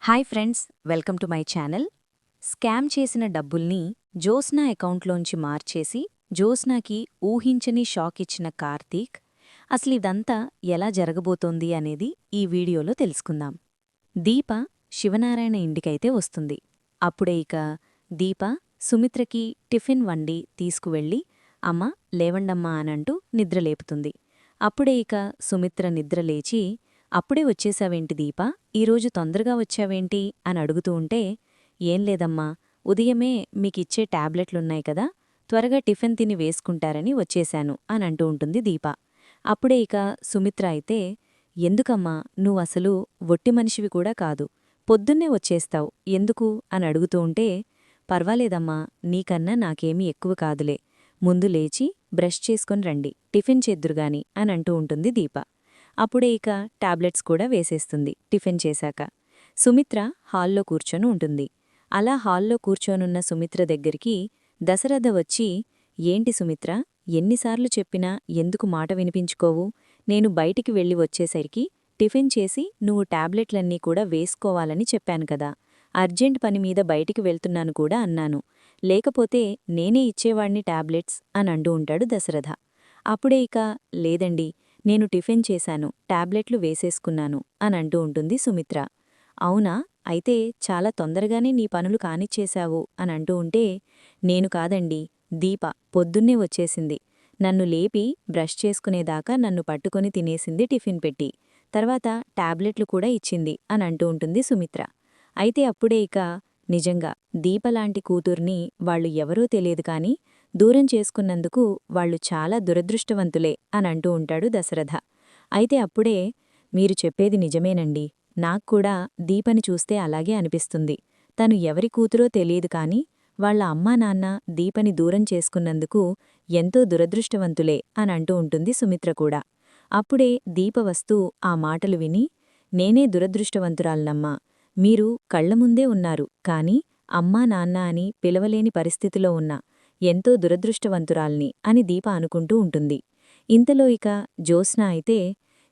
Hi friends, welcome to my channel. Scam చేసిన డబ్బుల్ని జోస్నా అకౌంట్లోంచి మార్చేసి జోస్నాకి ఊహించని షాక్ ఇచ్చిన కార్తీక్, అసలిదంతా ఎలా జరగబోతోంది అనేది ఈ వీడియోలో తెలుసుకుందాం. దీప శివనారాయణ ఇంటికైతే వస్తుంది. అప్పుడే దీప సుమిత్రకి టిఫిన్ వండి తీసుకువెళ్ళి అమ్మ లేవండమ్మా అనంటూ నిద్రలేపుతుంది. అప్పుడే సుమిత్ర నిద్రలేచి, అప్పుడే వచ్చేశావేంటి దీపా, ఈరోజు తొందరగా వచ్చావేంటి అని అడుగుతూ ఉంటే, ఏం లేదమ్మా, ఉదయమే మీకిచ్చే టాబ్లెట్లున్నాయి కదా, త్వరగా టిఫిన్ తిని వేసుకుంటారని వచ్చేశాను అని అంటూ ఉంటుంది దీప. అప్పుడే సుమిత్ర అయితే, ఎందుకమ్మా, నువ్వసలు ఒట్టి మనిషివి కూడా కాదు, పొద్దున్నే వచ్చేస్తావు, ఎందుకు అని అడుగుతూ ఉంటే, పర్వాలేదమ్మా, నీకన్నా నాకేమీ ఎక్కువ కాదులే, ముందు లేచి బ్రష్ చేసుకొని రండి, టిఫిన్ చేద్దురుగాని అని అంటూ ఉంటుంది దీప. అప్పుడే టాబ్లెట్స్ కూడా వేసేస్తుంది టిఫిన్ చేశాక. సుమిత్ర హాల్లో కూర్చొని ఉంటుంది. అలా హాల్లో కూర్చోనున్న సుమిత్ర దగ్గరికి దశరథ వచ్చి, ఏంటి సుమిత్ర, ఎన్నిసార్లు చెప్పినా ఎందుకు మాట వినిపించుకోవు, నేను బయటికి వెళ్ళి వచ్చేసరికి టిఫిన్ చేసి నువ్వు టాబ్లెట్లన్నీ కూడా వేసుకోవాలని చెప్పాను కదా, అర్జెంట్ పనిమీద బయటికి వెళ్తున్నాను కూడా అన్నాను, లేకపోతే నేనే ఇచ్చేవాణ్ణి టాబ్లెట్స్ అని అంటూ ఉంటాడు దశరథ. అప్పుడే లేదండి, నేను టిఫిన్ చేశాను, టాబ్లెట్లు వేసేసుకున్నాను అని అంటూ ఉంటుంది సుమిత్ర. అవునా, అయితే చాలా తొందరగానే నీ పనులు కానిచ్చేశావు అని అంటూ ఉంటే, నేను కాదండి, దీప పొద్దున్నే వచ్చేసింది, నన్ను లేపి బ్రష్ చేసుకునేదాకా నన్ను పట్టుకొని తినేసింది టిఫిన్ పెట్టి, తర్వాత టాబ్లెట్లు కూడా ఇచ్చింది అని అంటూ ఉంటుంది సుమిత్ర. అయితే అప్పుడే నిజంగా దీపలాంటి కూతుర్ని వాళ్ళు ఎవరో తెలియదు కాని దూరం చేసుకున్నందుకు వాళ్ళు చాలా దురదృష్టవంతులే అని అంటూ ఉంటాడు దశరథ. అయితే అప్పుడే, మీరు చెప్పేది నిజమేనండి, నాక్కూడా దీపని చూస్తే అలాగే అనిపిస్తుంది, తను ఎవరి కూతురో తెలియదు కాని వాళ్ల అమ్మా నాన్న దీపని దూరం చేసుకున్నందుకు ఎంతో దురదృష్టవంతులే అని అంటూ ఉంటుంది సుమిత్ర కూడా. అప్పుడే దీప వస్తూ ఆ మాటలు విని, నేనే దురదృష్టవంతురాల్నమ్మా, మీరు కళ్లముందే ఉన్నారు కాని అమ్మా నాన్న అని పిలవలేని పరిస్థితిలో ఉన్నా ఎంతో దురదృష్టవంతురాల్ని అని దీప అనుకుంటూ ఉంటుంది. ఇంతలో జ్యోత్స్న అయితే,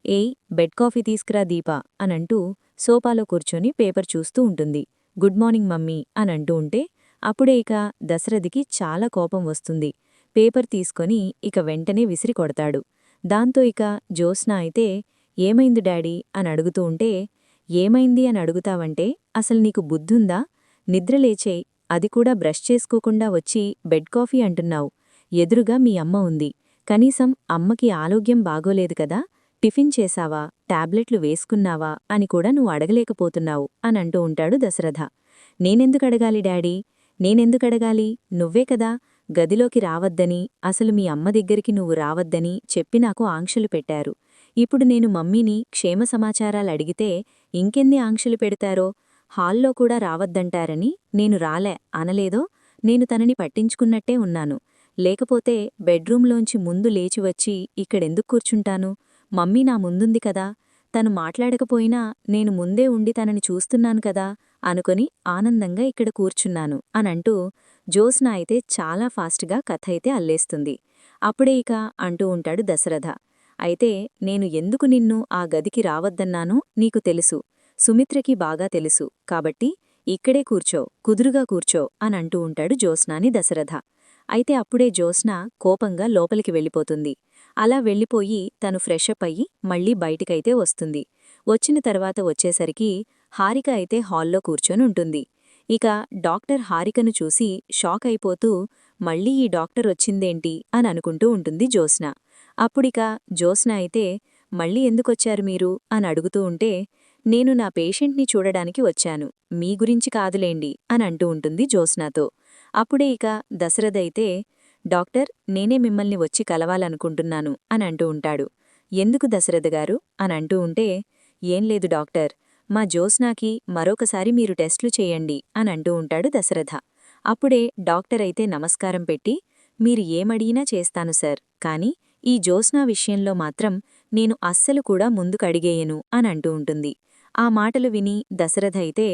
ఏయ్, బెడ్ కాఫీ తీసుకురా దీపా అనంటూ సోఫాలో కూర్చొని పేపర్ చూస్తూ ఉంటుంది. గుడ్ మార్నింగ్ మమ్మీ అనంటూ ఉంటే, అప్పుడే దశరథికి చాలా కోపం వస్తుంది. పేపర్ తీసుకొని వెంటనే విసిరి కొడతాడు. దాంతో జ్యోత్స్న అయితే, ఏమైంది డాడీ అని అడుగుతూ ఉంటే, ఏమైంది అని అడుగుతావంటే అసలు నీకు బుద్ధుందా, నిద్రలేచేయ్, అది కూడా బ్రష్ చేసుకోకుండా వచ్చి బెడ్ కాఫీ అంటున్నావు, ఎదురుగా మీ అమ్మ ఉంది, కనీసం అమ్మకి ఆరోగ్యం బాగోలేదు కదా, టిఫిన్ చేశావా, టాబ్లెట్లు వేసుకున్నావా అని కూడా నువ్వు అడగలేకపోతున్నావు అని అంటూ ఉంటాడు దశరథ. నేనెందుకడగాలి డాడీ, నేనెందుకడగాలి, నువ్వే కదా గదిలోకి రావద్దని, అసలు మీ అమ్మ దగ్గరికి నువ్వు రావద్దని చెప్పి నాకు ఆంక్షలు పెట్టారు, ఇప్పుడు నేను మమ్మీని క్షేమ సమాచారాలడిగితే ఇంకెన్ని ఆంక్షలు పెడతారో, హాల్లో కూడా రావద్దంటారని నేను రాలే అనలేదో, నేను తనని పట్టించుకున్నట్టే ఉన్నాను, లేకపోతే బెడ్రూంలోంచి ముందు లేచివచ్చి ఇక్కడెందుకు కూర్చుంటాను, మమ్మీ నా ముందుంది కదా, తను మాట్లాడకపోయినా నేను ముందే ఉండి తనని చూస్తున్నాను కదా అనుకొని ఆనందంగా ఇక్కడ కూర్చున్నాను అనంటూ జ్యోత్స్న అయితే చాలా ఫాస్ట్గా కథ అయితే అల్లేస్తుంది. అప్పుడే అంటూ ఉంటాడు దశరథ. అయితే నేను ఎందుకు నిన్ను ఆ గదికి రావద్దన్నానో నీకు తెలుసు, సుమిత్రకి బాగా తెలుసు, కాబట్టి ఇక్కడే కూర్చో, కుదురుగా కూర్చో అని అంటూ ఉంటాడు జ్యోత్స్నాని దశరథ. అయితే అప్పుడే జ్యోత్స్న కోపంగా లోపలికి వెళ్ళిపోతుంది. అలా వెళ్ళిపోయి తను ఫ్రెషప్ అయ్యి మళ్లీ బయటికైతే వస్తుంది. వచ్చిన తర్వాత వచ్చేసరికి హారిక అయితే హాల్లో కూర్చొని ఉంటుంది. డాక్టర్ హారికను చూసి షాక్ అయిపోతూ, మళ్ళీ ఈ డాక్టర్ వచ్చిందేంటి అని అనుకుంటూ ఉంటుంది జ్యోత్స్న. జ్యోత్స్న అయితే, మళ్ళీ ఎందుకొచ్చారు మీరు అని అడుగుతూ ఉంటే, నేను నా పేషెంట్ని చూడడానికి వచ్చాను, మీ గురించి కాదులేండి అని అంటూ ఉంటుంది జ్యోత్స్నతో. అప్పుడే దశరథ అయితే, డాక్టర్, నేనే మిమ్మల్ని వచ్చి కలవాలనుకుంటున్నాను అని అంటూ ఉంటాడు. ఎందుకు దశరథ గారు అని అంటూ ఉంటే, ఏం లేదు డాక్టర్, మా జ్యోత్స్నాకి మరొకసారి మీరు టెస్ట్లు చేయండి అని అంటూ ఉంటాడు దశరథ. అప్పుడే డాక్టర్ అయితే నమస్కారం పెట్టి, మీరు ఏమడిగినా చేస్తాను సార్, కాని ఈ జ్యోత్స్న విషయంలో మాత్రం నేను అస్సలు కూడా ముందుకడిగేయను అని అంటూ ఉంటుంది. ఆ మాటలు విని దశరథ అయితే,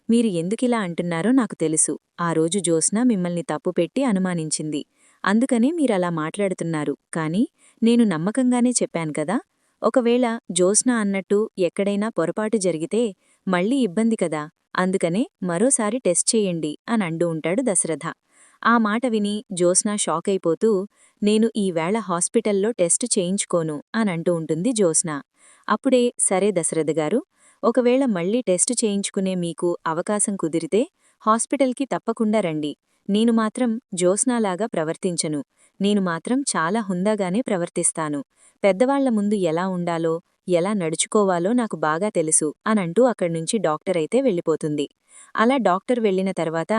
మీరు ఎందుకిలా అంటున్నారో నాకు తెలుసు, ఆ రోజు జ్యోత్స్న మిమ్మల్ని తప్పుపెట్టి అనుమానించింది, అందుకనే మీరలా మాట్లాడుతున్నారు, కాని నేను నమ్మకంగానే చెప్పాను కదా, ఒకవేళ జ్యోత్స్న అన్నట్టు ఎక్కడైనా పొరపాటు జరిగితే మళ్ళీ ఇబ్బంది కదా, అందుకనే మరోసారి టెస్ట్ చెయ్యండి అని అంటూ ఉంటాడు దశరథ. ఆ మాట విని జ్యోత్స్న షాకైపోతూ, నేను ఈవేళ హాస్పిటల్లో టెస్ట్ చేయించుకోను అనంటూ ఉంటుంది జ్యోత్స్న. అప్పుడే సరే దశరథగారు, ఒకవేళ మళ్ళీ టెస్ట్ చేయించుకునే మీకు అవకాశం కుదిరితే హాస్పిటల్కి తప్పకుండా రండి. నేను మాత్రం జ్యోత్స్నలాగా ప్రవర్తించను. నేను మాత్రం చాలా హుందాగానే ప్రవర్తిస్తాను. పెద్దవాళ్ల ముందు ఎలా ఉండాలో, ఎలా నడుచుకోవాలో నాకు బాగా తెలుసు అనంటూ అక్కడ్నుంచి డాక్టరైతే వెళ్ళిపోతుంది. అలా డాక్టర్ వెళ్లిన తర్వాత,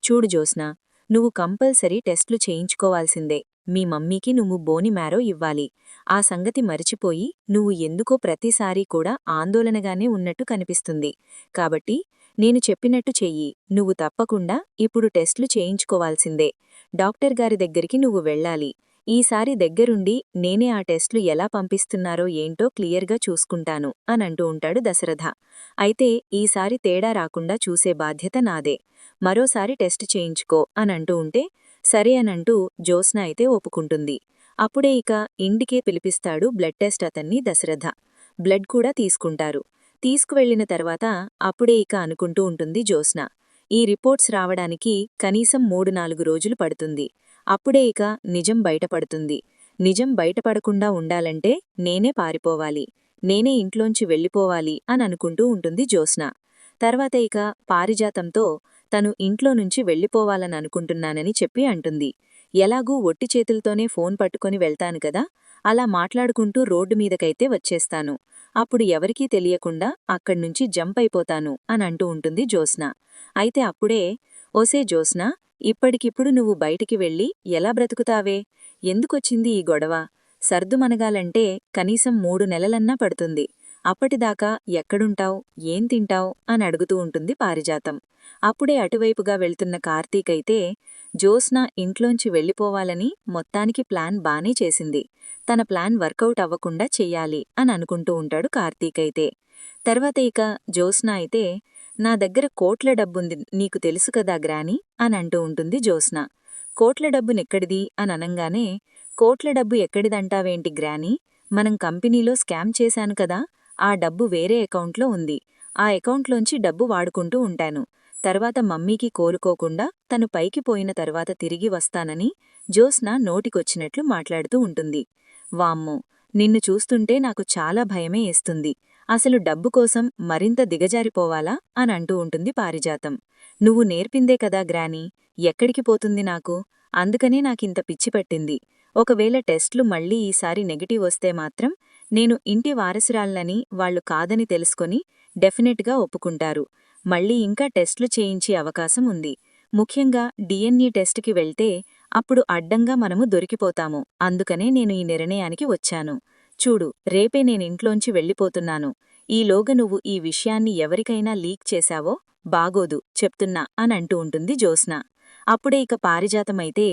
చూడు జ్యోత్స్న, నువ్వు కంపల్సరీ టెస్ట్లు చేయించుకోవాల్సిందే. మీ మమ్మీకి నువ్వు బోని మ్యారో ఇవ్వాలి. ఆ సంగతి మరిచిపోయి నువ్వు ఎందుకో ప్రతిసారీ కూడా ఆందోళనగానే ఉన్నట్టు కనిపిస్తుంది. కాబట్టి నేను చెప్పినట్టు చెయ్యి. నువ్వు తప్పకుండా ఇప్పుడు టెస్ట్లు చేయించుకోవాల్సిందే. డాక్టర్ గారి దగ్గరికి నువ్వు వెళ్ళాలి. ఈసారి దగ్గరుండి నేనే ఆ టెస్ట్లు ఎలా పంపిస్తున్నారో ఏంటో క్లియర్గా చూసుకుంటాను అనంటూ ఉంటాడు దశరథ. అయితే ఈసారి తేడా రాకుండా చూసే బాధ్యత నాదే. మరోసారి టెస్ట్ చేయించుకో అనంటూ ఉంటే సరే అనంటూ జ్యోత్స్న అయితే ఒప్పుకుంటుంది. అప్పుడే ఇక ఇంటికే పిలిపిస్తాడు బ్లడ్ టెస్ట్ అతన్ని దశరథ. బ్లడ్ కూడా తీసుకుంటారు. తీసుకువెళ్లిన తర్వాత అప్పుడే ఇక అనుకుంటూ ఉంటుంది జ్యోత్స్న, ఈ రిపోర్ట్స్ రావడానికి కనీసం 3-4 రోజులు పడుతుంది. అప్పుడే ఇక నిజం బయటపడుతుంది. నిజం బయటపడకుండా ఉండాలంటే నేనే పారిపోవాలి. నేనే ఇంట్లోంచి వెళ్ళిపోవాలి అని అనుకుంటూ ఉంటుంది జ్యోత్స్న. తర్వాత ఇక పారిజాతంతో తను ఇంట్లో నుంచి వెళ్ళిపోవాలననుకుంటున్నానని చెప్పి అంటుంది. ఎలాగూ ఒట్టి చేతులతోనే ఫోన్ పట్టుకొని వెళ్తాను కదా, అలా మాట్లాడుకుంటూ రోడ్డు మీదకైతే వచ్చేస్తాను. అప్పుడు ఎవరికీ తెలియకుండా అక్కడ్నుంచి జంప్ అయిపోతాను అని అంటూ ఉంటుంది జ్యోత్స్న. అయితే అప్పుడే, ఓసే జ్యోత్స్న, ఇప్పటికిప్పుడు నువ్వు బయటికి వెళ్ళి ఎలా బ్రతుకుతావే? ఎందుకొచ్చింది ఈ గొడవ? సర్దుమనగాలంటే కనీసం 3 నెలలన్నా పడుతుంది. అప్పటిదాకా ఎక్కడుంటావ్, ఏం తింటావ్ అని అడుగుతూ ఉంటుంది పారిజాతం. అప్పుడే అటువైపుగా వెళ్తున్న కార్తీక్ అయితే, జ్యోత్స్న ఇంట్లోంచి వెళ్ళిపోవాలని మొత్తానికి ప్లాన్ బానే చేసింది. తన ప్లాన్ వర్కౌట్ అవ్వకుండా చెయ్యాలి అని అనుకుంటూ ఉంటాడు కార్తీక్ అయితే. తర్వాత ఇక జ్యోత్స్న అయితే, నా దగ్గర కోట్ల డబ్బుంది నీకు తెలుసు కదా గ్రాని అని అంటూ ఉంటుంది జ్యోత్స్న. కోట్ల డబ్బునెక్కడిది అని అనంగానే, కోట్ల డబ్బు ఎక్కడిదంటావేంటి గ్రాని, మనం కంపెనీలో స్కామ్ చేశాను కదా, ఆ డబ్బు వేరే అకౌంట్లో ఉంది. ఆ అకౌంట్లోంచి డబ్బు వాడుకుంటూ ఉంటాను. తర్వాత మమ్మీకి కోలుకోకుండా తను పైకి పోయిన తర్వాత తిరిగి వస్తానని జ్యోత్స్న నోటికొచ్చినట్లు మాట్లాడుతూ ఉంటుంది. వామ్మో, నిన్ను చూస్తుంటే నాకు చాలా భయమే ఏస్తుంది. అసలు డబ్బు కోసం మరింత దిగజారిపోవాలా అని అంటూ ఉంటుంది పారిజాతం. నువ్వు నేర్పిందే కదా గ్రాని, ఎక్కడికి పోతుంది నాకు? అందుకనే నాకింత పిచ్చి పట్టింది. ఒకవేళ టెస్ట్లు మళ్ళీ ఈసారి నెగటివ్ వస్తే మాత్రం నేను ఇంటి వారసురాల్నని వాళ్లు కాదని తెలుసుకొని డెఫినెట్గా ఒప్పుకుంటారు. మళ్ళీ ఇంకా టెస్ట్లు చేయించే అవకాశం ఉంది. ముఖ్యంగా డిఎన్ఏ టెస్ట్కి వెళ్తే అప్పుడు అడ్డంగా మనము దొరికిపోతాము. అందుకనే నేను ఈ నిర్ణయానికి వచ్చాను. చూడు, రేపే నేనింట్లోంచి వెళ్ళిపోతున్నాను. ఈలోగా నువ్వు ఈ విషయాన్ని ఎవరికైనా లీక్ చేశావో బాగోదు చెప్తున్నా అనంటూ ఉంటుంది జ్యోత్స్న. అప్పుడే ఇక పారిజాతమైతే,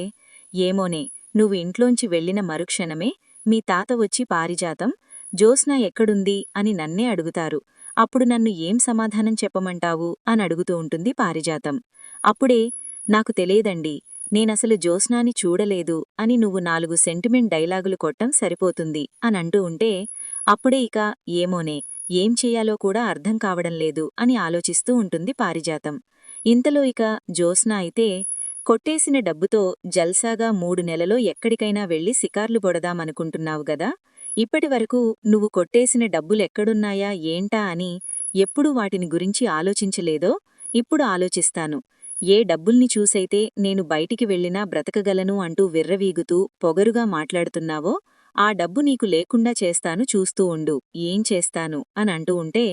ఏమోనే, నువ్వు ఇంట్లోంచి వెళ్లిన మరుక్షణమే మీ తాత వచ్చి పారిజాతం, జ్యోత్స్న ఎక్కడుంది అని నన్నే అడుగుతారు. అప్పుడు నన్ను ఏం సమాధానం చెప్పమంటావు అని అడుగుతూ ఉంటుంది పారిజాతం. అప్పుడే, నాకు తెలియదండి, నేనసలు జ్యోత్స్నాని చూడలేదు అని నువ్వు 4 సెంటిమెంట్ డైలాగులు కొట్టం సరిపోతుంది అనంటూ ఉంటే, అప్పుడే ఇక ఏమోనే, ఏం చెయ్యాలో కూడా అర్థం కావడంలేదు అని ఆలోచిస్తూ ఉంటుంది పారిజాతం. ఇంతలో ఇక జ్యోత్స్న అయితే, కొట్టేసిన డబ్బుతో జల్సాగా 3 నెలలో ఎక్కడికైనా వెళ్లి సికార్లు బొడదామనుకుంటున్నావు గదా, ఇప్పటివరకు నువ్వు కొట్టేసిన డబ్బులెక్కడున్నాయా ఏంటా అని ఎప్పుడు వాటిని గురించి ఆలోచించలేదో ఇప్పుడు ఆలోచిస్తాను. ఏ డబ్బుల్ని చూసైతే నేను బయటికి వెళ్ళినా బ్రతకగలను అంటూ విర్రవీగుతూ పొగరుగా మాట్లాడుతున్నావో ఆ డబ్బు నీకు లేకుండా చేస్తాను, చూస్తూ ఉండు ఏం చేస్తాను అని అంటూ ఉంటే,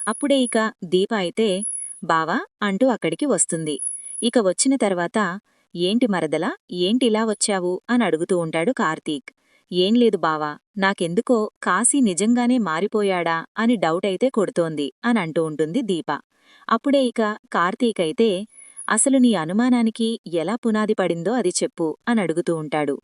అప్పుడే ఇక దీప అయితే, బావా అంటూ అక్కడికి వస్తుంది. ఇక వచ్చిన తర్వాత, ఏంటి మరదలా, ఏంటిలా వచ్చావు అని అడుగుతూ ఉంటాడు కార్తీక్. ఏం లేదు బావా, నాకెందుకో కాశీ నిజంగానే మారిపోయాడా అని డౌట్ అయితే కొడుతోంది అని అంటూ ఉంటుంది దీప. అప్పుడే ఇక కార్తీక్ అయితే, అసలు నీ అనుమానానికి ఎలా పునాది పడిందో అది చెప్పు అని అడుగుతూ ఉంటాడు.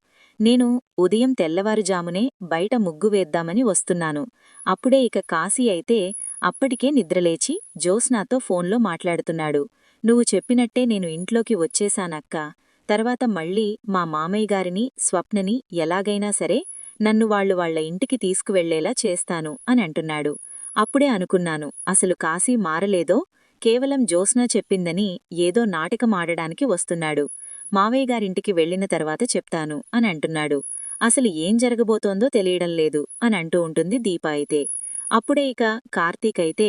నేను ఉదయం తెల్లవారుజామునే బయట ముగ్గు వేద్దామని వస్తున్నాను. అప్పుడే ఇక కాశీ అయితే అప్పటికే నిద్రలేచి జ్యోత్స్నతో ఫోన్లో మాట్లాడుతున్నాడు. నువ్వు చెప్పినట్టే నేను ఇంట్లోకి వచ్చేశానక్కా. తర్వాత మళ్ళీ మా మామయ్య గారిని, స్వప్నని ఎలాగైనా సరే నన్ను వాళ్ళ ఇంటికి తీసుకువెళ్లేలా చేస్తాను అని అంటున్నాడు. అప్పుడే అనుకున్నాను, అసలు కాశీ మారలేదో, కేవలం జ్యోత్స్న చెప్పిందని ఏదో నాటకమాడడానికి వస్తున్నాడు. మావయ్య గారింటికి వెళ్లిన తర్వాత చెప్తాను అని అంటున్నాడు. అసలు ఏం జరగబోతోందో తెలియడం లేదు అని అంటూ ఉంటుంది దీప అయితే. అప్పుడే ఇక కార్తీక్ అయితే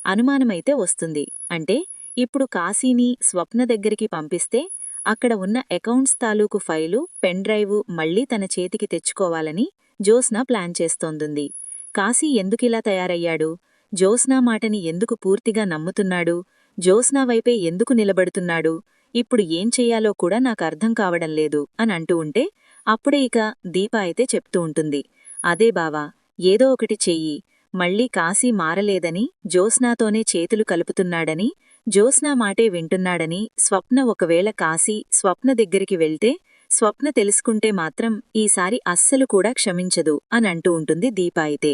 అనుమానమైతే వస్తుంది. అంటే ఇప్పుడు కాశీని స్వప్న దగ్గరికి పంపిస్తే అక్కడ ఉన్న అకౌంట్స్ తాలూకు ఫైలు పెన్ డ్రైవు మళ్లీ తన చేతికి తెచ్చుకోవాలని జ్యోత్స్న ప్లాన్ చేస్తోంది. కాశీ ఎందుకిలా తయారయ్యాడు? జ్యోత్స్న మాటని ఎందుకు పూర్తిగా నమ్ముతున్నాడు? జ్యోత్స్న వైపే ఎందుకు నిలబడుతున్నాడు? ఇప్పుడు ఏం చెయ్యాలో కూడా నాకర్థం కావడం లేదు అని అంటూ ఉంటే అప్పుడే ఇక దీప అయితే చెప్తూ ఉంటుంది. అదే బావా, ఏదో ఒకటి చెయ్యి. మళ్లీ కాశీ మారలేదని, జ్యోత్స్నాతోనే చేతులు కలుపుతున్నాడని, జ్యోత్స్న మాటే వింటున్నాడని, స్వప్న ఒకవేళ కాశీ స్వప్న దగ్గరికి వెళ్తే స్వప్న తెలుసుకుంటే మాత్రం ఈసారి అస్సలు కూడా క్షమించదు అని అంటూ ఉంటుంది దీప అయితే.